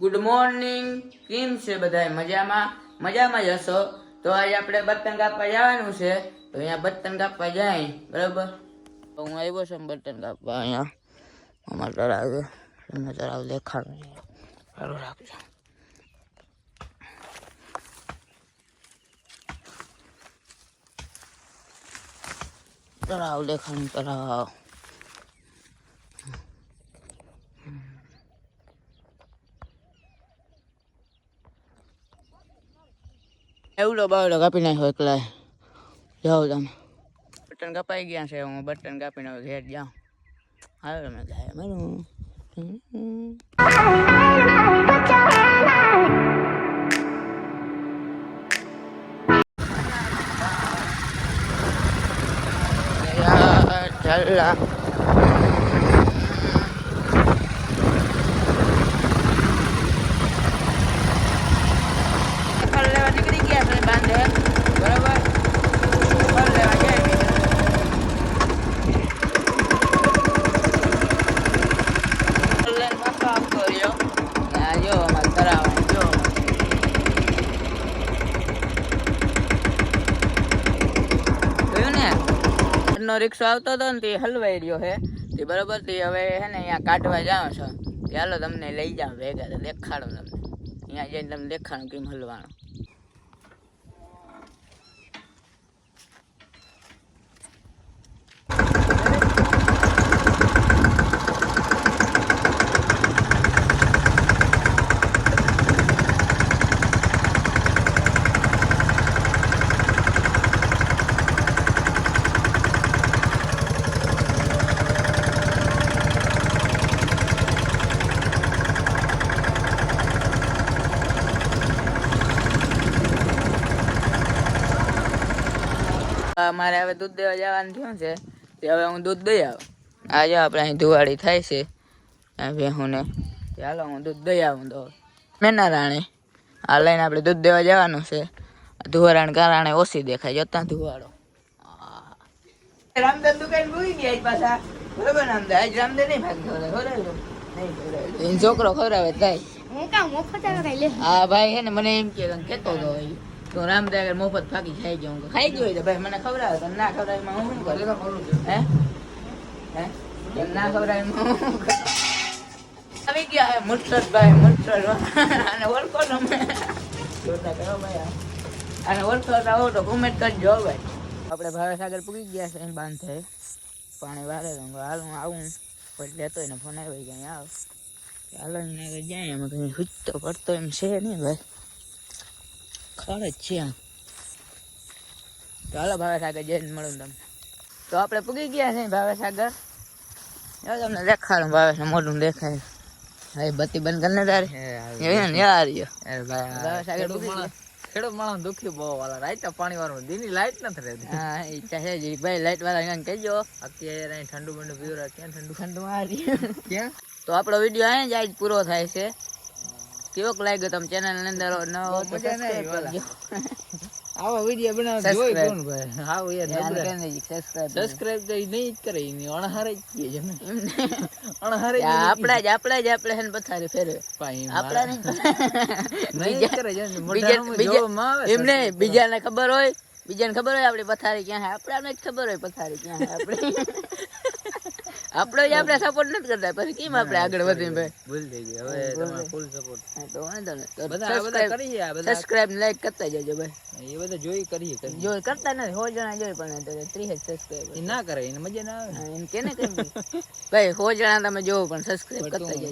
Good morning. કેમ છે બધા? મજામાં જ હશો. તો આજે આપણે બર્તન કાપવા જવાનું છે. તો અહીંયા બર્તન કાપવા જાય બરાબર. તો હું આવ્યો છું બર્તન કાપવા અહીંયા અમારા તળાવ દેખાડું સારું રાખજો. તળાવ દેખાડું તળાવ. એવડો બાવડો કાપી નાખ્યો એકલા. જાઓ તમે. બટન કપાઈ ગયા છે. હું બટન કાપીને હવે ઘેર જાઉં. હાલો તમે જાય મારું. ચાલા રિક્ષો આવતો હતો ને તે હલવાઈ રહ્યો હે તે બરોબર. તે હવે હે ને અહીંયા કાઢવા જાવ છો. ચાલો તમને લઈ જાવ ભેગા. દેખાડો તમને અહીંયા જઈને તમને દેખાડું કેમ હલવાનું. મારે હવે દૂધ દેવા જવાનું થયું છે. તે હવે હું દૂધ દઈ આવું. આજે આપણે અહીં ધુવાડી થાય છે ભેહુંને. ચાલો હું દૂધ દઈ આવું. તો મેના રાણી આ લઈને આપણે દૂધ દેવા જવાનું છે. ધુવારાણ કારણે ઓછી દેખાય. જતા ધુવાડો રામદેવ દુકાન ભૂલી ગયા પાછા. બરોબર રામદેવ આજ રામદેવ નહીં ભાગ છોકરો ખવડાવે થાય. હા ભાઈ હે ને મને એમ કેતો હતો તો રામદેવ મફત ફાકી ખાઈ ગયો. ખાઈ ગયો હોય તો ભાઈ મને ખવડાવે. તને ના ખવડાવે હું શું કરું? હે હે ના ખવડાવે હું આવી ગયા હે મુરશદભાઈ મુરશદ. અને ઓળખો તમે જોતા કરો ભાઈ. અને ઓળખો આવો તો કોમેન્ટ કરજો ભાઈ. આપણે ભાવેસાગર પૂગી ગયા છે. એમ બાંધ થાય પાણી વારે હાલ હું આવું પછી લેતો ને ફોન આવ્યો કે આવ હાલો ને જાય. એમાં કઈ હુજતો પડતો એમ છે નહીં ભાઈ. ખર જ છે આમ. ચાલો ભાવેસાગર જઈને મળું તમને. તો આપણે પૂગી ગયા છે ભાવેસાગર. તમને દેખાડું ભાવેશ મોઢું દેખાય. હા બત્તી બંધ કરીને તારે યાર ભાવેસાગર ખેડૂત માણસ દુખી બહુ વાળા. રાઈટ પાણી વાળું દીની લાઈટ નથી રહેતી. હા ઈચ્છા છે ભાઈ લાઈટ વાળા કહેજો. અત્યારે ઠંડુ બંડુ પીવરા. ક્યાં ઠંડુ મારી ક્યાં. તો આપણો વિડીયો અહીં જ આજ પૂરો થાય છે. કેવોક લાગ્યો તમે ચેનલ ની અંદર ન હો તો આવો વિડીયો બનાવવા જોઈ કોણ ભાઈ. હાવ યાર સબસ્ક્રાઇબ તો નહીં કરે. અણહારે જ કે છે ને અણહારે આપણે હે ને પથારી ફેરવે આપડા નહીં કરે છે. એમને બીજાને ખબર હોય આપડી પથારી ક્યાં હે. આપડાને જ ખબર હોય પથારી ક્યાં હે. આપણે જ આપણે સપોર્ટ નથી કરતા પછી કેમ આપણે આગળ વધીને ભાઈ. ભૂલ થઈ ગઈ હવે તમારો ફૂલ સપોર્ટ. તો વાંધો નહીં. તો બધા કરી સબસ્ક્રાઇબ લાઈક કરતા જજો ભાઈ. એ બધા જોઈ કરતા નથી. 100 જણા જોઈ પણ 30 સબસ્ક્રાઇબ ના કરે એને મજા ના આવે. એમ કેને કેમ ભાઈ 100 જણા તમે જોવો પણ સબસ્ક્રાઇબ કરતા જજો.